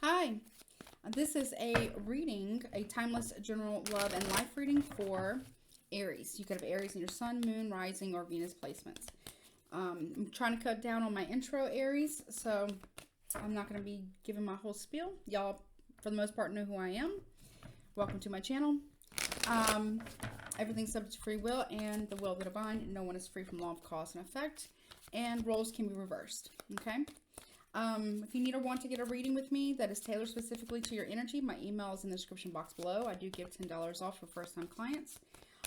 Hi, this is a reading, a timeless general love and life reading for Aries. You could have Aries in your sun, moon, rising, or Venus placements. I'm trying to cut down on my intro, Aries, so I'm not going to be giving my whole spiel. Y'all, for the most part, know who I am. Welcome to my channel. Everything's subject to free will and the will of the divine. No one is free from law of cause and effect, and roles can be reversed, okay? If you need or want to get a reading with me that is tailored specifically to your energy, my email is in the description box below. I do give $10 off for first-time clients.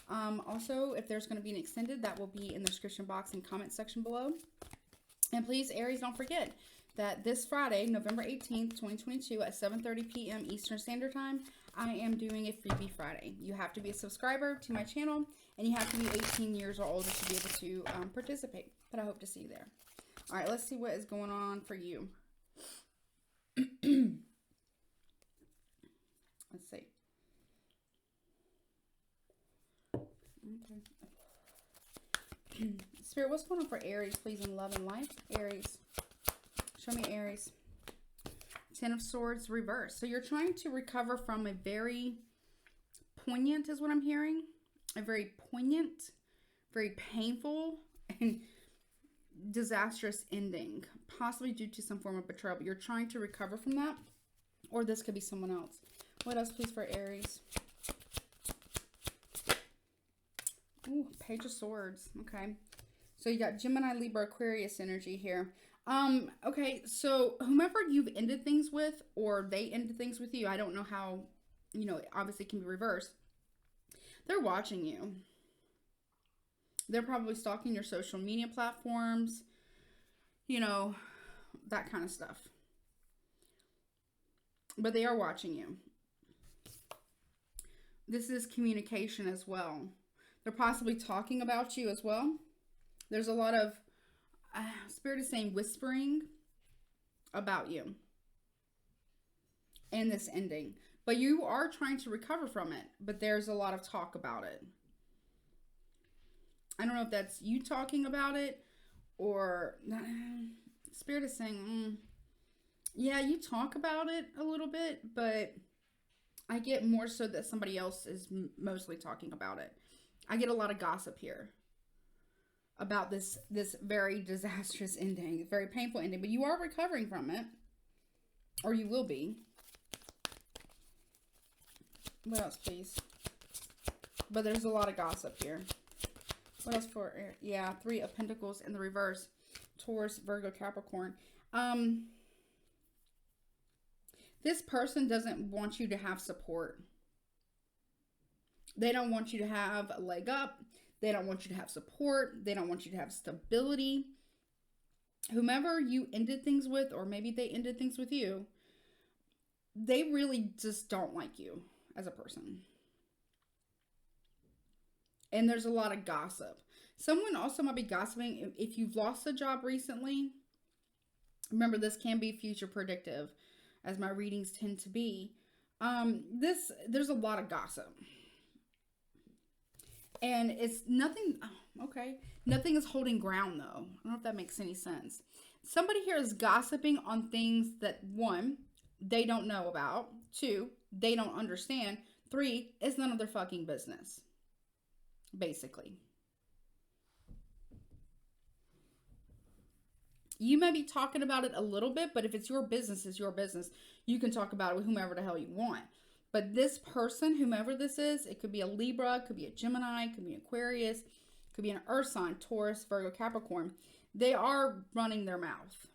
Also, if there's going to be an extended, that will be in the description box and comment section below. And please, Aries, don't forget that this Friday, November 18th, 2022 at 7:30 p.m. Eastern Standard Time, I am doing a freebie Friday. You have to be a subscriber to my channel, and you have to be 18 years or older to be able to participate. But I hope to see you there. All right, let's see what is going on for you. Let's see. Okay. Spirit, what's going on for Aries, please, in love and life? Aries. Show me Aries. Ten of Swords, reverse. So you're trying to recover from a very poignant, is what I'm hearing. A very poignant, very painful, and disastrous ending, possibly due to some form of betrayal, but you're trying to recover from that, or this could be someone else. What else, please, for Aries? Ooh, Page of Swords. Okay, so you got Gemini, Libra, Aquarius energy here. Okay, so whomever you've ended things with, or they ended things with you, I don't know how, you know, obviously it can be reversed. They're watching you. They're probably stalking your social media platforms, you know, that kind of stuff. But they are watching you. This is communication as well. They're possibly talking about you as well. There's a lot of, Spirit is saying, whispering about you and this ending. But you are trying to recover from it, but there's a lot of talk about it. I don't know if that's you talking about it, or Spirit is saying, yeah, you talk about it a little bit, but I get more so that somebody else is mostly talking about it. I get a lot of gossip here about this very disastrous ending, very painful ending, but you are recovering from it, or you will be. What else, please? But there's a lot of gossip here. What else for? Yeah, Three of Pentacles in the reverse. Taurus, Virgo, Capricorn. This person doesn't want you to have support. They don't want you to have a leg up. They don't want you to have support. They don't want you to have stability. Whomever you ended things with, or maybe they ended things with you, they really just don't like you as a person. And there's a lot of gossip. Someone also might be gossiping if you've lost a job recently. Remember, this can be future predictive, as my readings tend to be. There's a lot of gossip. And it's nothing, okay. Nothing is holding ground, though. I don't know if that makes any sense. Somebody here is gossiping on things that, one, they don't know about. Two, they don't understand. Three, it's none of their fucking business. Basically. You may be talking about it a little bit, but if it's your business, it's your business. You can talk about it with whomever the hell you want. But this person, whomever this is, it could be a Libra, it could be a Gemini, it could be an Aquarius, it could be an Earth sign, Taurus, Virgo, Capricorn. They are running their mouth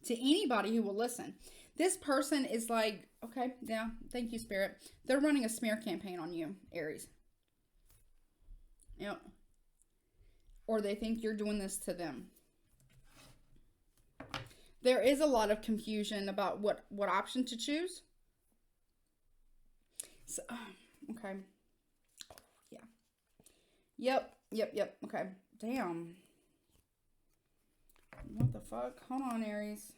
to anybody who will listen. This person is like, okay, yeah, thank you, Spirit. They're running a smear campaign on you, Aries. Yep. Or they think you're doing this to them. There is a lot of confusion about what option to choose. So, okay. Yeah. Yep. Okay. Damn. What the fuck? Hold on, Aries.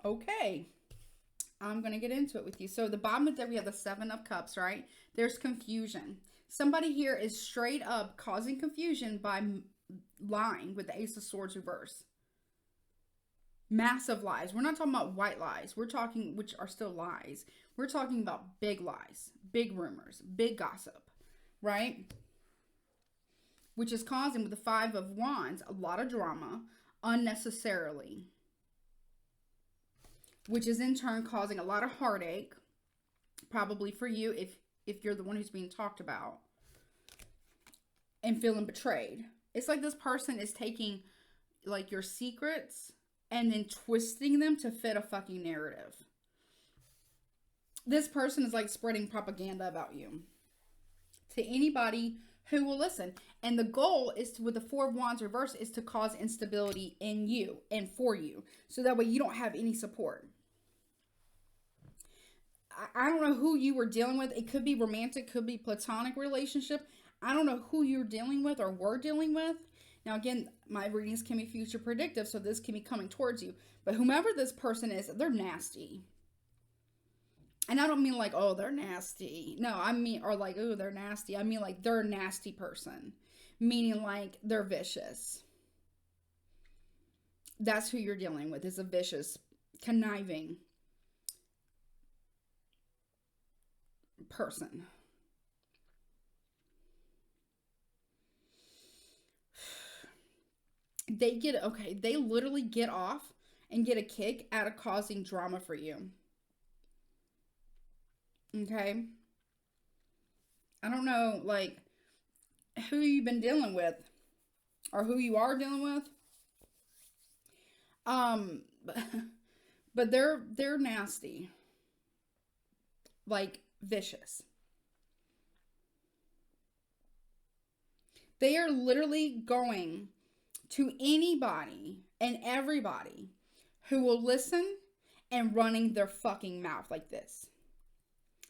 Okay. I'm going to get into it with you. So the bottom of there, we have the Seven of Cups, right? There's confusion. Somebody here is straight up causing confusion by lying with the Ace of Swords reverse. Massive lies. We're not talking about white lies. We're talking, which are still lies. We're talking about big lies, big rumors, big gossip, right? Which is causing, with the Five of Wands, a lot of drama unnecessarily. Which is in turn causing a lot of heartache, probably for you if you're the one who's being talked about, and feeling betrayed. It's like this person is taking like your secrets and then twisting them to fit a fucking narrative. This person is like spreading propaganda about you to anybody who will listen. And the goal is to, with the Four of Wands reverse, is to cause instability in you and for you. So that way you don't have any support. I don't know who you were dealing with. It could be romantic, could be platonic relationship. I don't know who you're dealing with or were dealing with. Now, again, my readings can be future predictive, so this can be coming towards you. But whomever this person is, they're nasty. And I don't mean like, oh, they're nasty. No, I mean, or like, oh, they're nasty. I mean like they're a nasty person. Meaning like they're vicious. That's who you're dealing with, is a vicious, conniving person. They literally get off and get a kick out of causing drama for you. Okay? I don't know, like, who you've been dealing with or who you are dealing with. But they're nasty. Like, vicious. They are literally going to anybody and everybody who will listen and running their fucking mouth like this.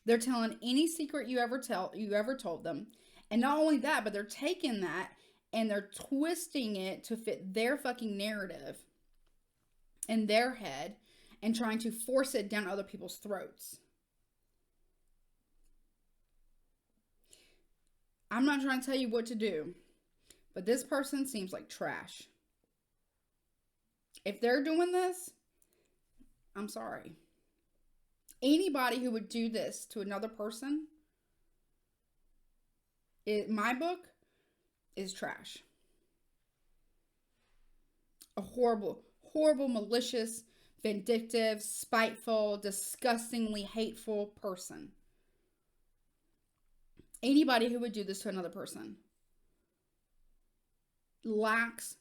They're telling any secret you ever told them. And not only that, but they're taking that and they're twisting it to fit their fucking narrative in their head and trying to force it down other people's throats. I'm not trying to tell you what to do, but this person seems like trash. If they're doing this, I'm sorry. Anybody who would do this to another person, in my book, is trash. A horrible, horrible, malicious, vindictive, spiteful, disgustingly hateful person. Anybody who would do this to another person lacks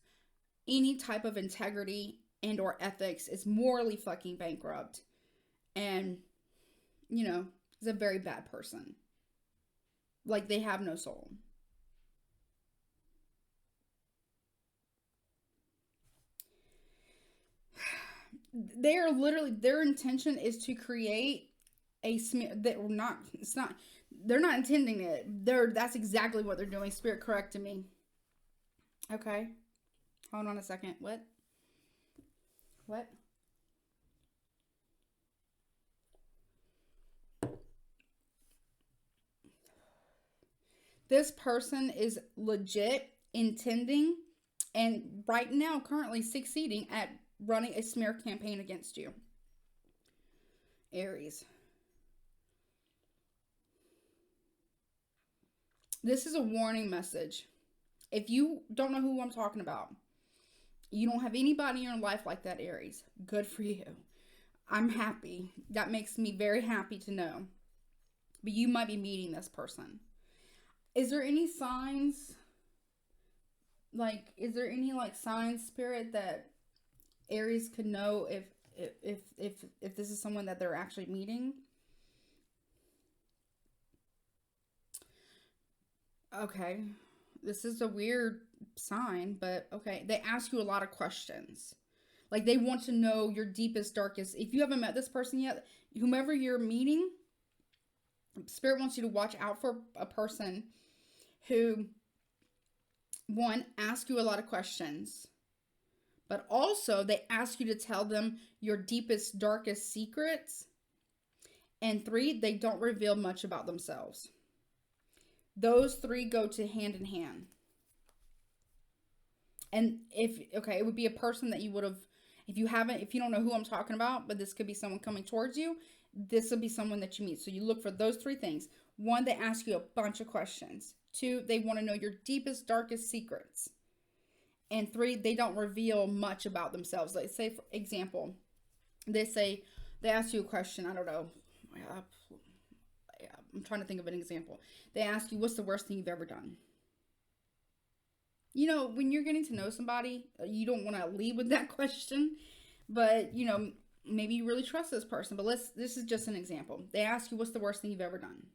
any type of integrity and or ethics, is morally fucking bankrupt, and, you know, is a very bad person. Like, they have no soul. They are literally, their intention is to create a smear that they're not intending it. That's exactly what they're doing. Spirit corrected me. Okay. Hold on a second. What? This person is legit intending and right now currently succeeding at running a smear campaign against you. Aries. This is a warning message. If you don't know who I'm talking about, you don't have anybody in your life like that, Aries. Good for you. I'm happy. That makes me very happy to know. But you might be meeting this person. Is there any signs? Like, is there any like signs, Spirit, that Aries could know if this is someone that they're actually meeting? Okay. This is a weird sign, but okay. They ask you a lot of questions. Like, they want to know your deepest, darkest. If you haven't met this person yet, whomever you're meeting, Spirit wants you to watch out for a person who, one, ask you a lot of questions, but also they ask you to tell them your deepest, darkest secrets. And three, they don't reveal much about themselves. Those three go to hand in hand. And it would be a person that you would have, If you don't know who I'm talking about, but this could be someone coming towards you, this will be someone that you meet. So you look for those 3 things. 1, they ask you a bunch of questions. 2, they want to know your deepest, darkest secrets. And 3, they don't reveal much about themselves. Like, say, for example, they ask you a question. I don't know. I'm trying to think of an example. They ask you, what's the worst thing you've ever done? You know, when you're getting to know somebody, you don't want to lead with that question. But, you know, maybe you really trust this person. But this is just an example. They ask you, what's the worst thing you've ever done?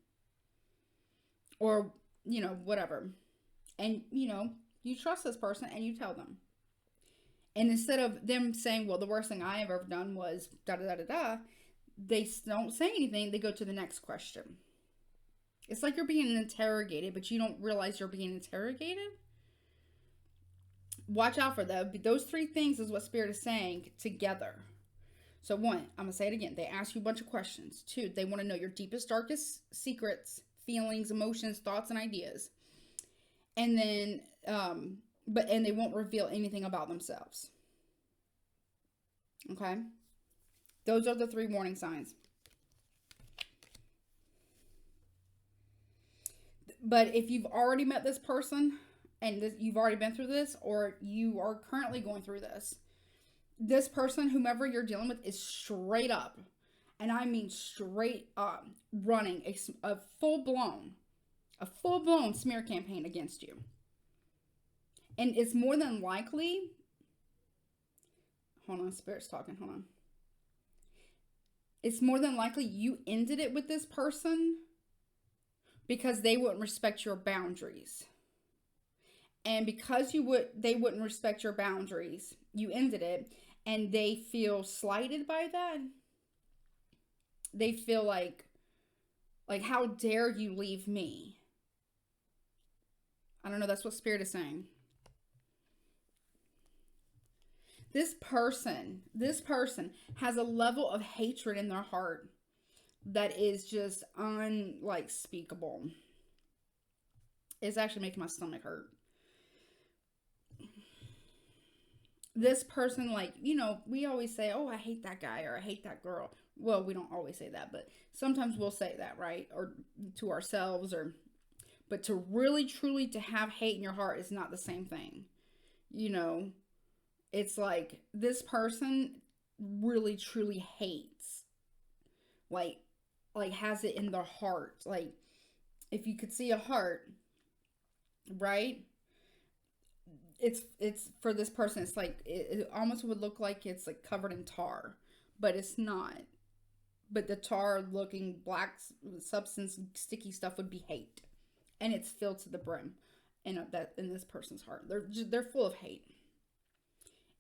Or, you know, whatever. And, you know, you trust this person and you tell them. And instead of them saying, well, the worst thing I have ever done was da-da-da-da-da, they don't say anything. They go to the next question. It's like you're being interrogated, but you don't realize you're being interrogated. Watch out for that. Those 3 things is what Spirit is saying together. So 1, I'm going to say it again. They ask you a bunch of questions. 2, they want to know your deepest, darkest secrets, feelings, emotions, thoughts, and ideas. And then, and they won't reveal anything about themselves. Okay? Those are the 3 warning signs. But if you've already met this person and you've already been through this, or you are currently going through this person, whomever you're dealing with, is straight up, and I mean straight up, running a full-blown smear campaign against you. And it's more than likely, hold on, Spirit's talking, hold on. It's more than likely you ended it with this person because they wouldn't respect your boundaries. And because they wouldn't respect your boundaries, you ended it, and they feel slighted by that. They feel like how dare you leave me? I don't know, that's what Spirit is saying. This person has a level of hatred in their heart that is just unspeakable. It's actually making my stomach hurt. This person, like, you know, we always say, oh, I hate that guy or I hate that girl. Well, we don't always say that, but sometimes we'll say that, right? Or to ourselves, but to really, truly to have hate in your heart is not the same thing. You know, it's like this person really, truly hates, like has it in their heart. Like, if you could see a heart, right? It's for this person, it's like, it almost would look like it's like covered in tar, but it's not. But the tar looking black substance, sticky stuff would be hate. And it's filled to the brim in this person's heart. They're full of hate.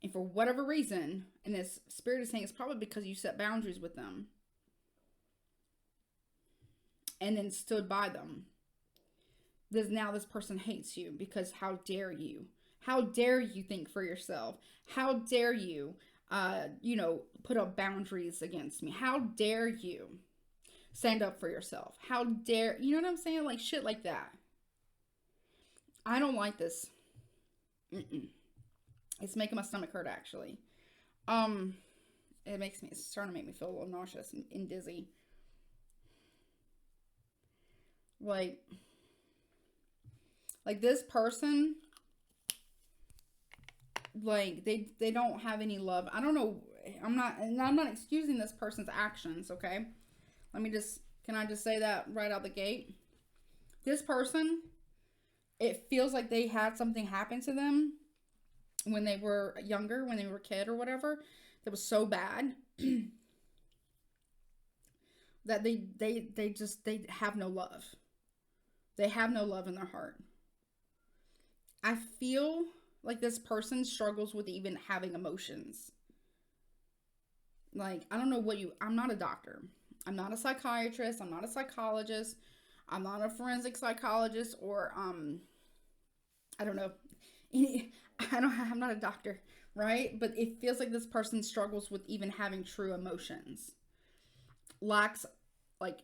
And for whatever reason, and this Spirit is saying it's probably because you set boundaries with them. And then stood by them. Now this person hates you because how dare you? How dare you think for yourself? How dare you, put up boundaries against me? How dare you stand up for yourself? How dare, you know what I'm saying? Like shit like that. I don't like this. It's making my stomach hurt, actually. It's starting to make me feel a little nauseous and dizzy. Like this person, like they don't have any love. I don't know. I'm not excusing this person's actions, okay? Can I just say that right out the gate? This person, it feels like they had something happen to them when they were younger, when they were a kid or whatever, that was so bad that they have no love. They have no love in their heart. I feel like this person struggles with even having emotions. Like, I don't know I'm not a doctor. I'm not a psychiatrist. I'm not a psychologist. I'm not a forensic psychologist or, I don't know. I'm not a doctor, right? But it feels like this person struggles with even having true emotions.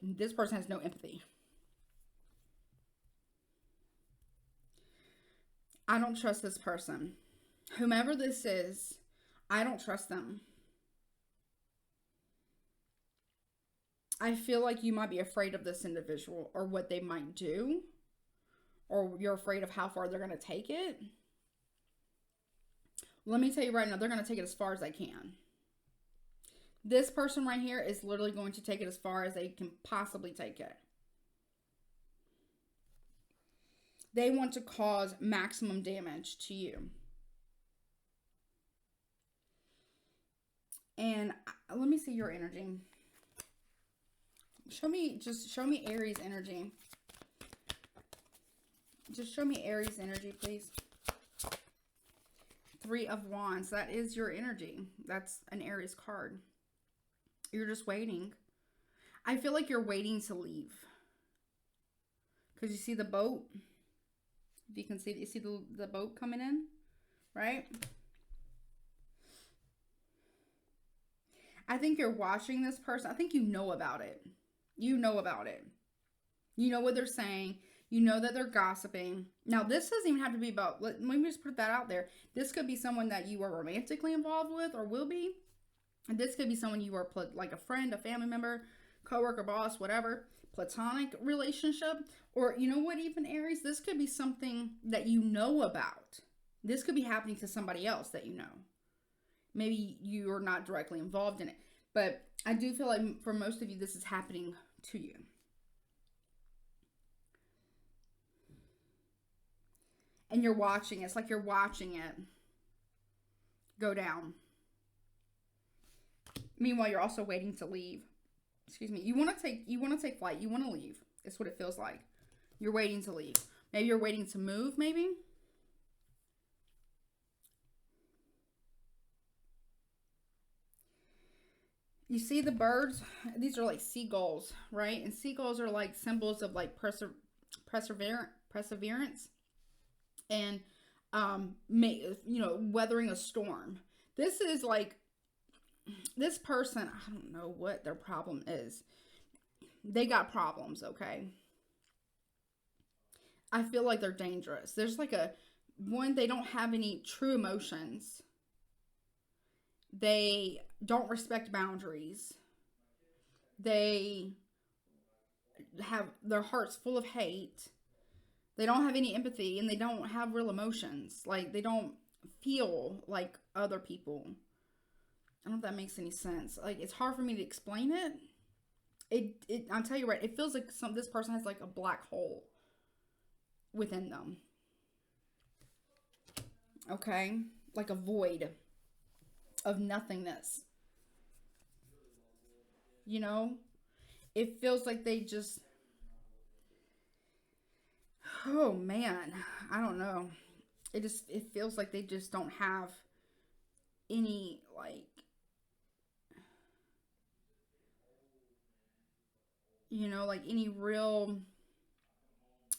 This person has no empathy. I don't trust this person. Whomever this is, I don't trust them. I feel like you might be afraid of this individual or what they might do, or you're afraid of how far they're going to take it. Let me tell you right now, they're going to take it as far as they can. This person right here is literally going to take it as far as they can possibly take it. They want to cause maximum damage to you. And let me see your energy. Show me Aries energy. Just show me Aries energy, please. 3 of Wands. That is your energy. That's an Aries card. You're just waiting. I feel like you're waiting to leave. Because you see the boat? If you can see, you see the boat coming in, right? I think you're watching this person. I think you know about it. You know about it. You know what they're saying. You know that they're gossiping. Now, this doesn't even have to be about, let me just put that out there. This could be someone that you are romantically involved with or will be. And this could be someone you are like a friend, a family member, coworker, boss, whatever. Platonic relationship. Or you know what, even Aries? This could be something that you know about. This could be happening to somebody else that you know. Maybe you're not directly involved in it. But I do feel like for most of you, this is happening to you. And you're watching. It's like you're watching it go down. Meanwhile, you're also waiting to leave. Excuse me. You want to take flight. You want to leave. It's what it feels like. You're waiting to leave. Maybe you're waiting to move, maybe. You see the birds? These are like seagulls, right? And seagulls are like symbols of like perseverance and weathering a storm. This is like, this person, I don't know what their problem is. They got problems, okay? I feel like they're dangerous. There's like they don't have any true emotions. They don't respect boundaries. They have their hearts full of hate. They don't have any empathy, and they don't have real emotions. Like, they don't feel like other people. I don't know if that makes any sense. Like, it's hard for me to explain it. I'll tell you right, it feels like this person has like a black hole within them. Okay? Like a void of nothingness. You know? It feels like they just... Oh, man. I don't know. It feels like they just don't have any, like... like any real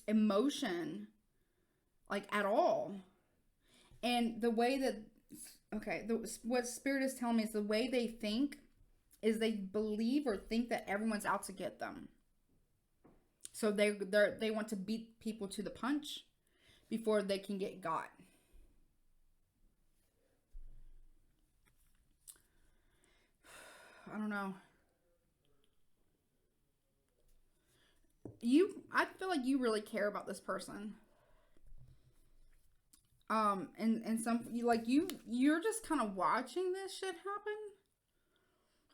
emotion, like at all. And the way that, what Spirit is telling me is the way they think is they believe or think that everyone's out to get them. So they want to beat people to the punch before they can get got. I don't know. I feel like you really care about this person. And you're just kind of watching this shit happen.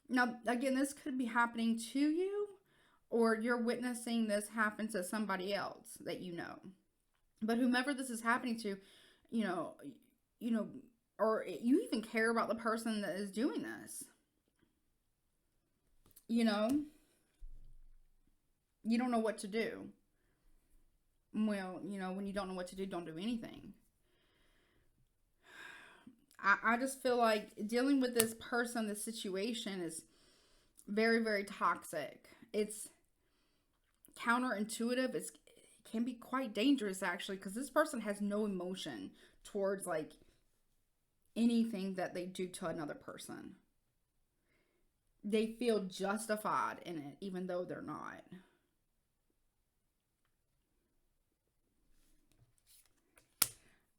Now, again, this could be happening to you, or you're witnessing this happen to somebody else that you know. But whomever this is happening to, or you even care about the person that is doing this. You don't know what to do. Well, when you don't know what to do, don't do anything. I just feel like dealing with this person, this situation is very, very toxic. It's counterintuitive. It can be quite dangerous, actually, because this person has no emotion towards, like, anything that they do to another person. They feel justified in it, even though they're not.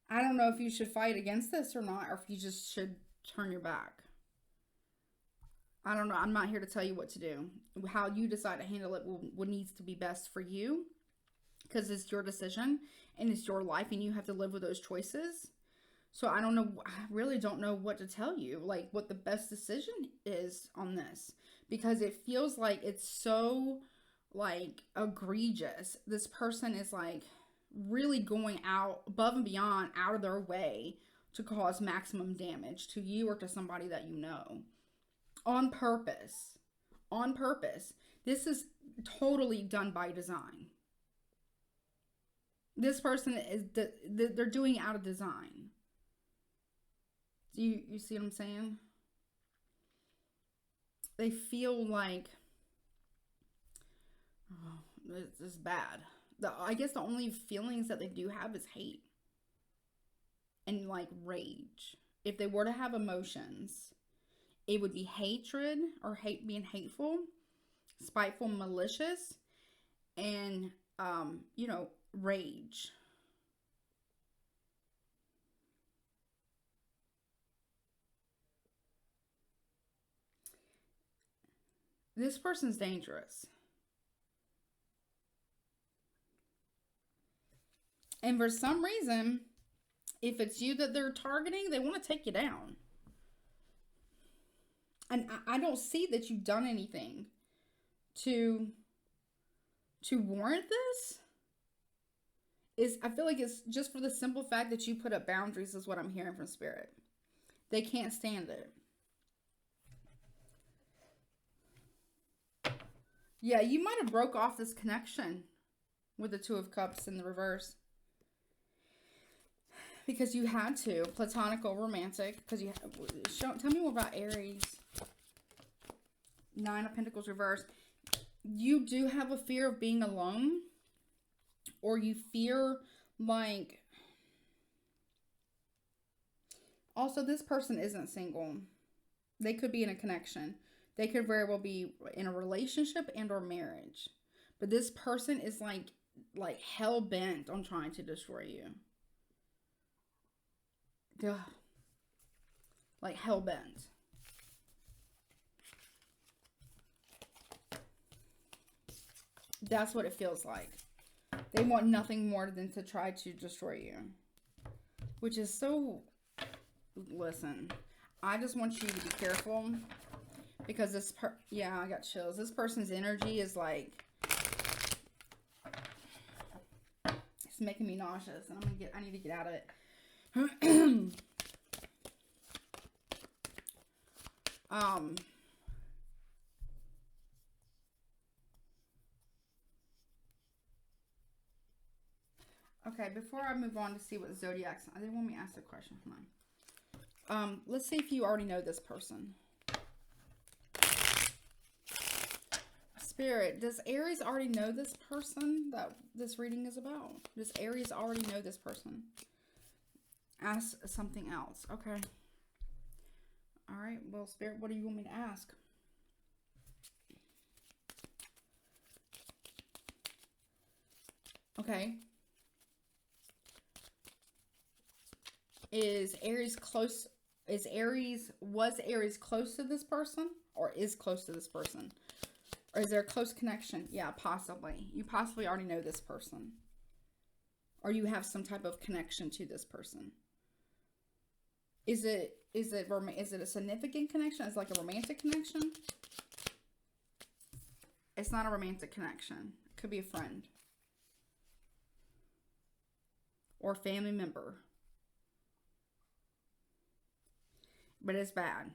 I don't know if you should fight against this or not, or if you just should turn your back. I don't know. I'm not here to tell you what to do. How you decide to handle it will needs to be best for you, because it's your decision and it's your life and you have to live with those choices. So I don't know. I really don't know what to tell you, like what the best decision is on this, because it feels like it's so like egregious. This person is like really going out above and beyond, out of their way to cause maximum damage to you or to somebody that you know. On purpose. On purpose. This is totally done by design. This person is, they're doing it out of design. Do you see what I'm saying? They feel like, oh, this is bad. I guess the only feelings that they do have is hate. And like rage. If they were to have emotions, it would be hatred or being hateful, spiteful, malicious, and, you know, rage. This person's dangerous. And for some reason, if it's you that they're targeting, they want to take you down. And I don't see that you've done anything to warrant this. I feel like it's just for the simple fact that you put up boundaries is what I'm hearing from Spirit. They can't stand it. Yeah, you might have broke off this connection with the Two of Cups in the reverse. Because you had to. Platonic or romantic. Because you tell me more about Aries. Nine of Pentacles reverse. You do have a fear of being alone. Or you fear like... Also, this person isn't single. They could be in a connection. They could very well be in a relationship and or marriage. But this person is like hell-bent on trying to destroy you. Ugh. Like hell-bent. That's what it feels like. They want nothing more than to try to destroy you. Which is so... Listen. I just want you to be careful. Because this yeah, I got chills. This person's energy is like... It's making me nauseous. And I need to get out of it. Okay, before I move on to see what zodiacs, I didn't want me to ask a question. Hold on. Let's see if you already know this person. Spirit, does Aries already know this person that this reading is about? Does Aries already know this person? Ask something else. Okay. All right. Well, Spirit, what do you want me to ask? Okay. Was Aries close to this person? Or is close to this person? Or is there a close connection? Yeah, possibly. You possibly already know this person. Or you have some type of connection to this person. Is it a significant connection? Is it like a romantic connection? It's not a romantic connection. It could be a friend. Or a family member. But it's bad.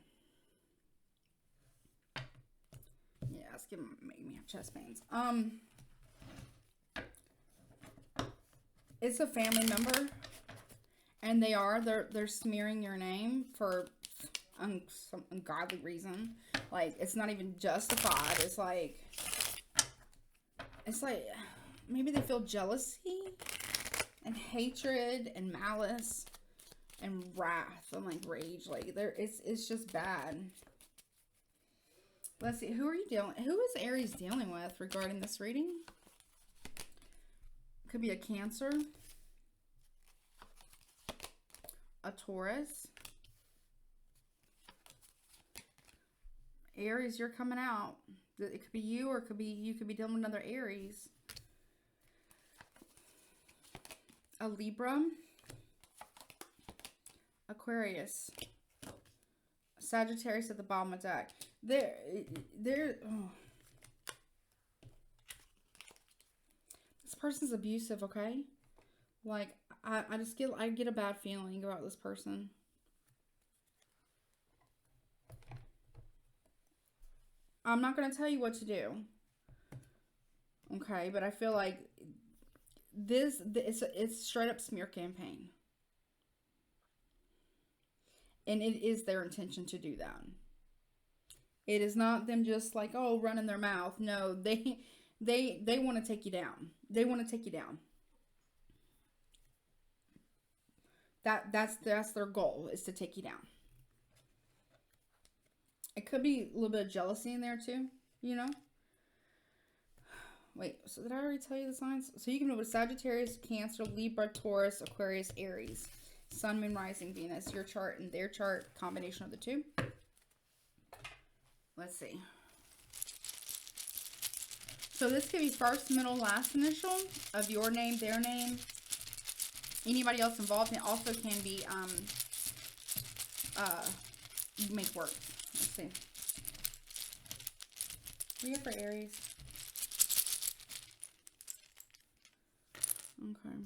Yeah, it's making me have chest pains. It's a family member. And they're smearing your name for some ungodly reason. Like, it's not even justified. It's like maybe they feel jealousy and hatred and malice and wrath and like rage. Like it's just bad. Let's see, who is Aries dealing with regarding this reading? Could be a Cancer, a Taurus, Aries, you're coming out. It could be you, or it could be you could be dealing with another Aries. A Libra, Aquarius, Sagittarius at the bottom of the deck. Oh. This person's abusive, okay? Like, I get a bad feeling about this person. I'm not going to tell you what to do. Okay, but I feel like it's straight up smear campaign. And it is their intention to do that. It is not them just like, oh, running their mouth. No, they want to take you down. They want to take you down. That's their goal, is to take you down. It could be a little bit of jealousy in there too, you know? Wait, so did I already tell you the signs? So you can go with Sagittarius, Cancer, Libra, Taurus, Aquarius, Aries. Sun, Moon, Rising, Venus. Your chart and their chart, combination of the two. Let's see. So this could be first, middle, last initial of your name, their name. Anybody else involved. It also can be make work. Let's see. We have for Aries. Okay.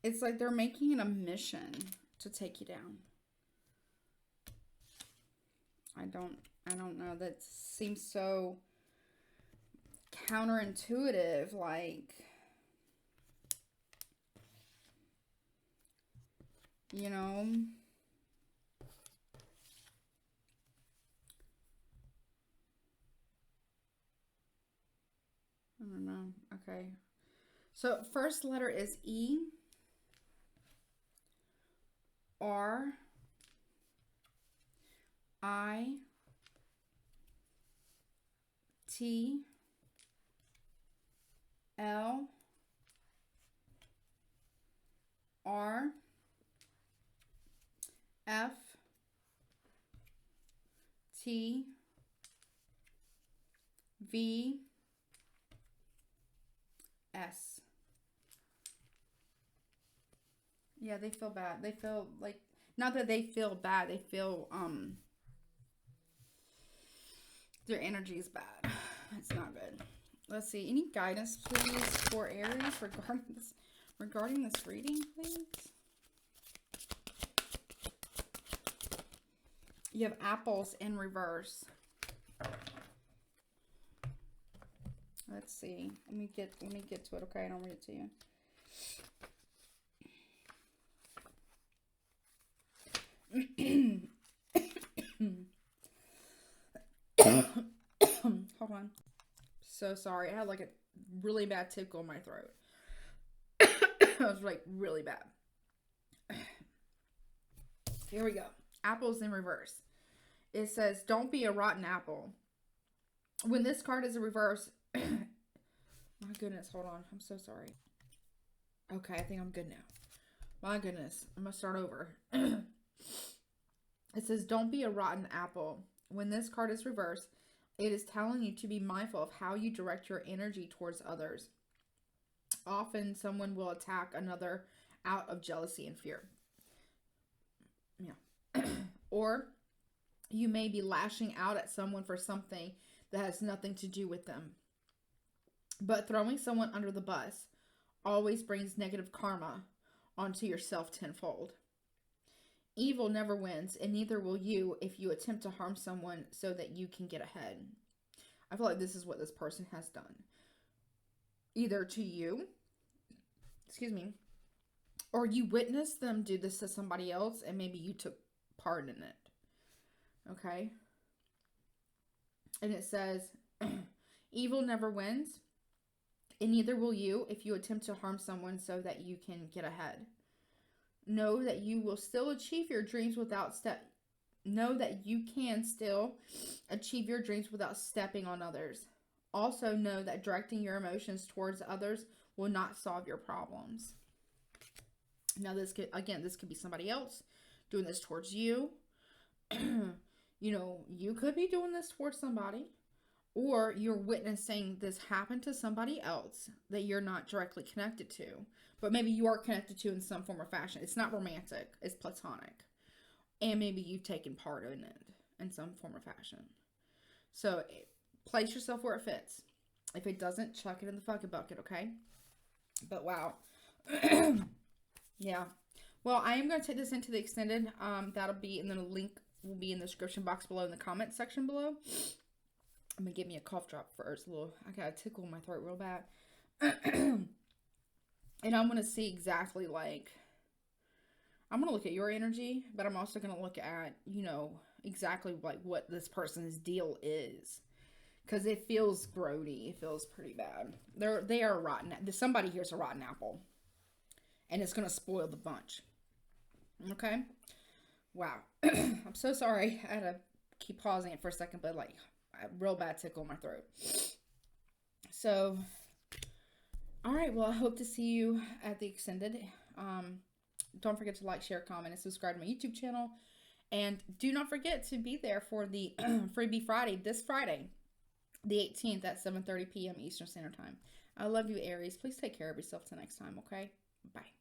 It's like they're making it a mission to take you down. I don't know. That seems so counterintuitive. Like, you know, I don't know. Okay. So first letter is E, R, I, T, L, R, F, T, V, S. Yeah, they feel bad. They feel like, not that they feel bad, they feel their energy is bad. It's not good. Let's see. Any guidance, please, for Aries regarding this reading, please? You have apples in reverse. Let's see. Let me get to it. Okay, and I'll read it to you. Hold on. So sorry. I had like a really bad tickle in my throat. It was like really bad. Here we go. Apples in reverse. It says, don't be a rotten apple. When this card is in reverse, my goodness, hold on. I'm so sorry. Okay, I think I'm good now. My goodness. I'm going to start over. It says, don't be a rotten apple. When this card is reversed, it is telling you to be mindful of how you direct your energy towards others. Often, someone will attack another out of jealousy and fear. Yeah. Or you may be lashing out at someone for something that has nothing to do with them. But throwing someone under the bus always brings negative karma onto yourself tenfold. Evil never wins, and neither will you if you attempt to harm someone so that you can get ahead. I feel like this is what this person has done. Either to you, or you witnessed them do this to somebody else, and maybe you took part in it. Okay? And it says, evil never wins, and neither will you if you attempt to harm someone so that you can get ahead. Know that you will still achieve your dreams without Know that you can still achieve your dreams without stepping on others. Also know that directing your emotions towards others will not solve your problems. Now, this could, again, this could be somebody else doing this towards you. You know, you could be doing this towards somebody, or you're witnessing this happen to somebody else that you're not directly connected to, but maybe you are connected to in some form or fashion. It's not romantic, it's platonic. And maybe you've taken part in it in some form or fashion. So place yourself where it fits. If it doesn't, chuck it in the fucking bucket, okay? But wow. Yeah. Well, I am going to take this into the extended. That'll be, and then a link will be in the description box below in the comment section below. I'm going to give me a cough drop first. I got a tickle in my throat real bad. And I'm going to see exactly, like, I'm going to look at your energy, but I'm also going to look at, you know, exactly like what this person's deal is. Because it feels grody. It feels pretty bad. They are rotten. Somebody here's a rotten apple. And it's going to spoil the bunch. Okay? Wow. I'm so sorry. I had to keep pausing it for a second, but like, a real bad tickle in my throat. So, alright. Well, I hope to see you at the extended. Don't forget to like, share, comment, and subscribe to my YouTube channel. And do not forget to be there for the Freebie Friday, this Friday, the 18th at 7:30 p.m. Eastern Standard Time. I love you, Aries. Please take care of yourself till next time, okay? Bye.